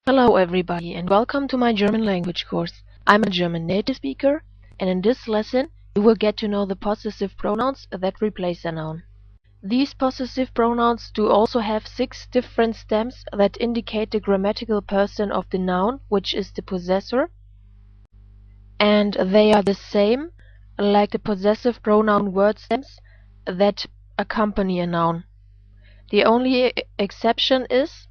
Hello everybody and welcome to my German language course. I'm a German native speaker and in this lesson you will get to know the possessive pronouns that replace a noun. These possessive pronouns do also have 6 different stems that indicate the grammatical person of the noun, which is the possessor, and they are the same like the possessive pronoun word stems that accompany a noun. The only exception is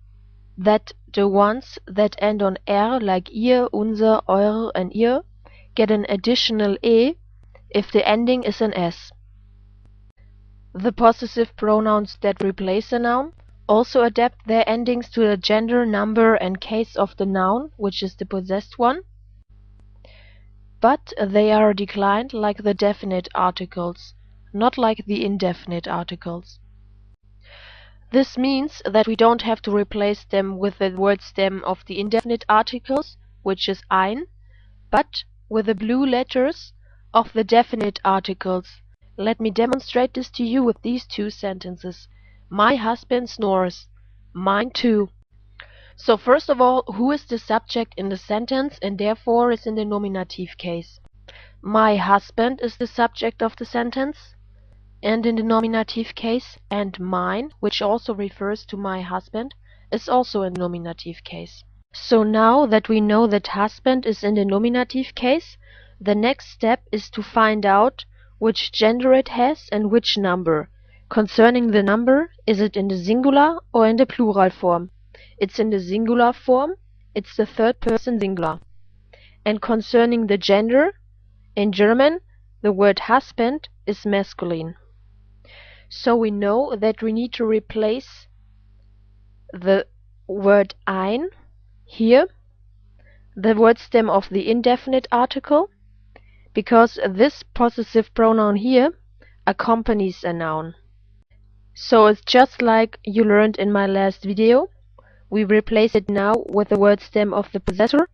that the ones that end on "er" like ihr, unser, eure and ihr get an additional "e" if the ending is an "s". The possessive pronouns that replace a noun also adapt their endings to the gender, number and case of the noun, which is the possessed one, but they are declined like the definite articles, not like the indefinite articles. This means that we don't have to replace them with the word stem of the indefinite articles, which is ein, but with the blue letters of the definite articles. Let me demonstrate this to you with these 2 sentences. My husband snores. Mine too. So first of all, who is the subject in the sentence and therefore is in the nominative case? My husband is the subject of the sentence and in the nominative case, and mine, which also refers to my husband, is also a nominative case. So now that we know that husband is in the nominative case, the next step is to find out which gender it has and which number. Concerning the number, is it in the singular or in the plural form? It's in the singular form, it's the third person singular. And concerning the gender, in German, the word husband is masculine. So we know that we need to replace the word ein here, the word stem of the indefinite article, because this possessive pronoun here accompanies a noun. So it's just like you learned in my last video. We replace it now with the word stem of the possessor.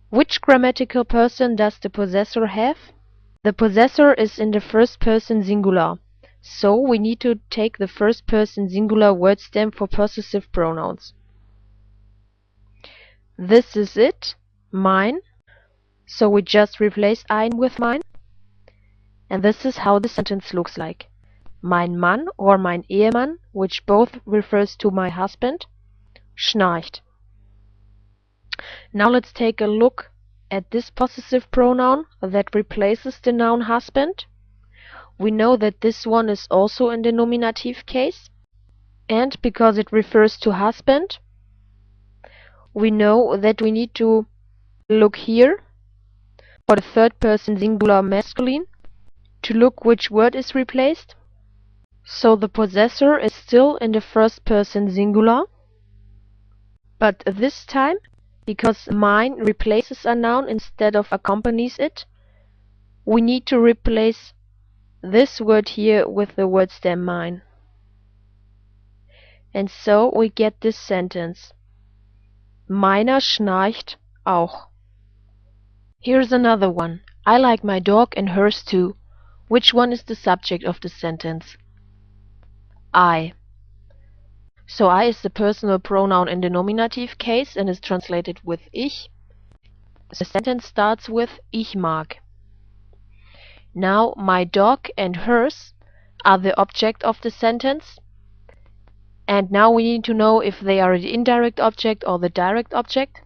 Which grammatical person does the possessor have? The possessor is in the first person singular. So we need to take the first person singular word stem for possessive pronouns. This is it, mine. So we just replace ein with mine. And this is how the sentence looks like. Mein Mann or mein Ehemann, which both refers to my husband, schnarcht. Now let's take a look at this possessive pronoun that replaces the noun husband. We know that this one is also in the nominative case, and because it refers to husband, we know that we need to look here for the third person singular masculine to look which word is replaced. So the possessor is still in the first person singular, but this time, because mine replaces a noun instead of accompanies it, we need to replace this word here with the word stem mine. And so we get this sentence. Meiner schnarcht auch. Here's another one. I like my dog and hers too. Which one is the subject of the sentence? I. So I is the personal pronoun in the nominative case and is translated with ich. The sentence starts with ich mag. Now my dog and hers are the object of the sentence. And now we need to know if they are the indirect object or the direct object.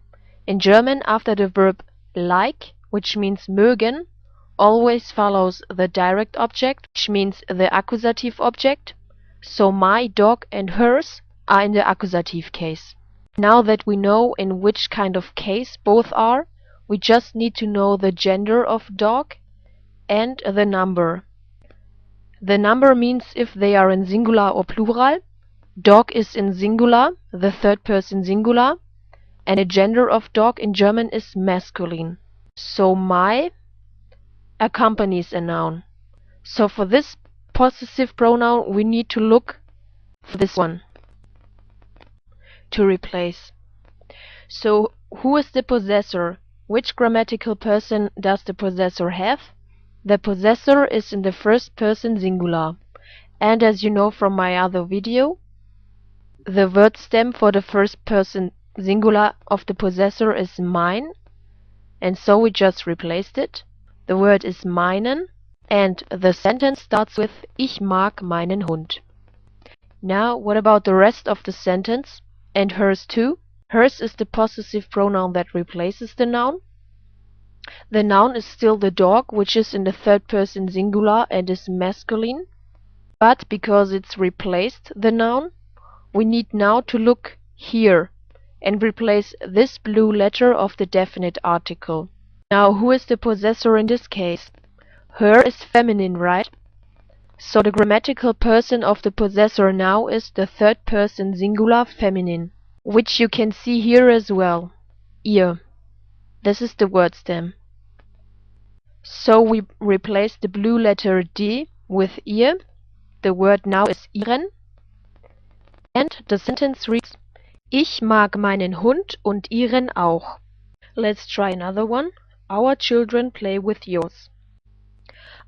In German, after the verb like, which means mögen, always follows the direct object, which means the accusative object. So my dog and hers are in the accusative case. Now that we know in which kind of case both are, we just need to know the gender of dog and the number. The number means if they are in singular or plural. Dog is in singular, the third person singular, and the gender of dog in German is masculine. So my accompanies a noun. So for this possessive pronoun we need to look for this one to replace. So who is the possessor? Which grammatical person does the possessor have? The possessor is in the first person singular. And as you know from my other video, the word stem for the first person singular of the possessor is mine, and so we just replaced it. The word is meinen, and the sentence starts with Ich mag meinen Hund. Now, what about the rest of the sentence? And hers too? Hers is the possessive pronoun that replaces the noun. The noun is still the dog, which is in the third person singular and is masculine. But because it's replaced the noun, we need now to look here and replace this blue letter of the definite article. Now, who is the possessor in this case? Her is feminine, right? So the grammatical person of the possessor now is the third person singular feminine, which you can see here as well. Ihr. This is the word stem. So we replace the blue letter D with ihr. The word now is ihren. And the sentence reads, Ich mag meinen Hund und ihren auch. Let's try another one. Our children play with yours.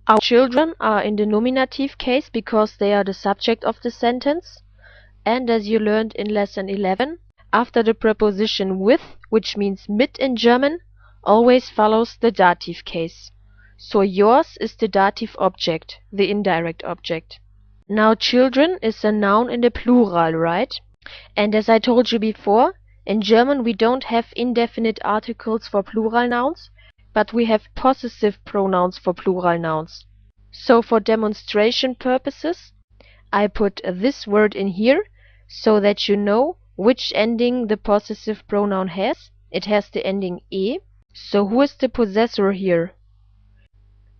Our children are in the nominative case because they are the subject of the sentence. And as you learned in lesson 11, after the preposition with, which means mit in German, always follows the dative case. So yours is the dative object, the indirect object. Now children is a noun in the plural, right? And as I told you before, in German we don't have indefinite articles for plural nouns, but we have possessive pronouns for plural nouns. So for demonstration purposes, I put this word in here so that you know which ending the possessive pronoun has. It has the ending e. So who is the possessor here?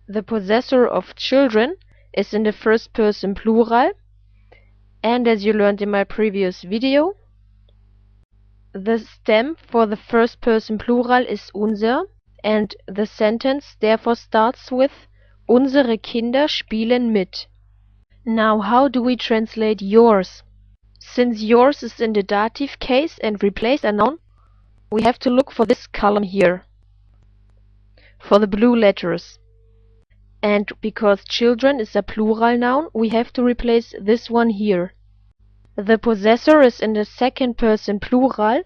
The possessor of children is in the first person plural, and as you learned in my previous video, the stem for the first person plural is unser, and the sentence therefore starts with Unsere Kinder spielen mit. Now how do we translate yours? Since yours is in the dative case and replace a noun, we have to look for this column here, for the blue letters. And because children is a plural noun, we have to replace this one here. The possessor is in the second person plural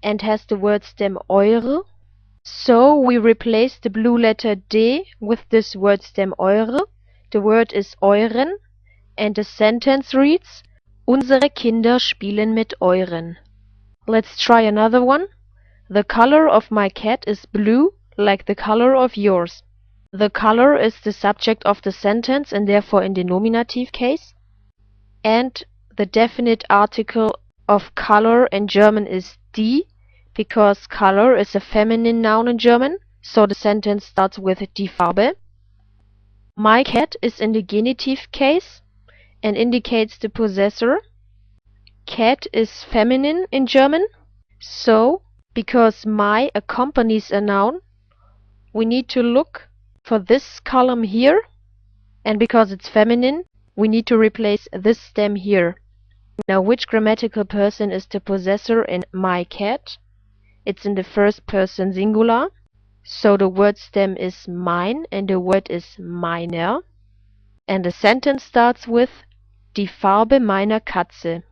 and has the word stem eure. So we replace the blue letter D with this word stem eure. The word is euren, and the sentence reads Unsere Kinder spielen mit euren. Let's try another one. The color of my cat is blue, like the color of yours. The color is the subject of the sentence and therefore in the nominative case. And the definite article of color in German is die, because color is a feminine noun in German, so the sentence starts with die Farbe. My cat is in the genitive case and indicates the possessor. Cat is feminine in German, so because my accompanies a noun, we need to look for this column here, and because it's feminine, we need to replace this stem here. Now, which grammatical person is the possessor in my cat? It's in the first person singular, so the word stem is mine and the word is meiner. And the sentence starts with Die Farbe meiner Katze.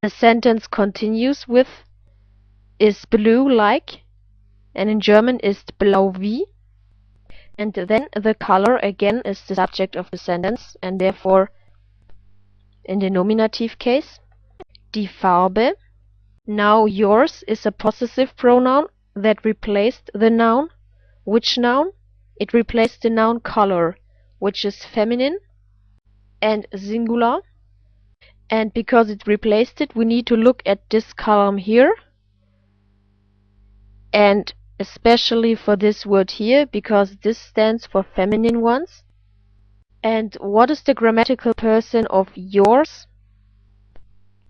The sentence continues with is blue like, and in German ist blau wie. And then the color again is the subject of the sentence, and therefore in the nominative case, die Farbe. Now yours is a possessive pronoun that replaced the noun. Which noun? It replaced the noun color, which is feminine and singular. And because it replaced it, we need to look at this column here. And especially for this word here, because this stands for feminine ones. And what is the grammatical person of yours?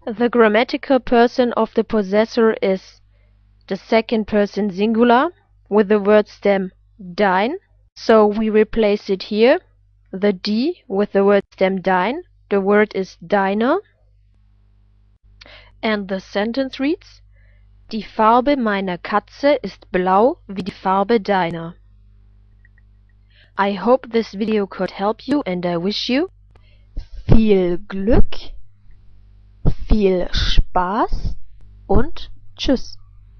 The grammatical person of the possessor is the second person singular with the word stem dein. So we replace it here, the D with the word stem dein. The word is deiner. And the sentence reads Die Farbe meiner Katze ist blau wie die Farbe deiner. I hope this video could help you, and I wish you viel Glück, viel Spaß und tschüss.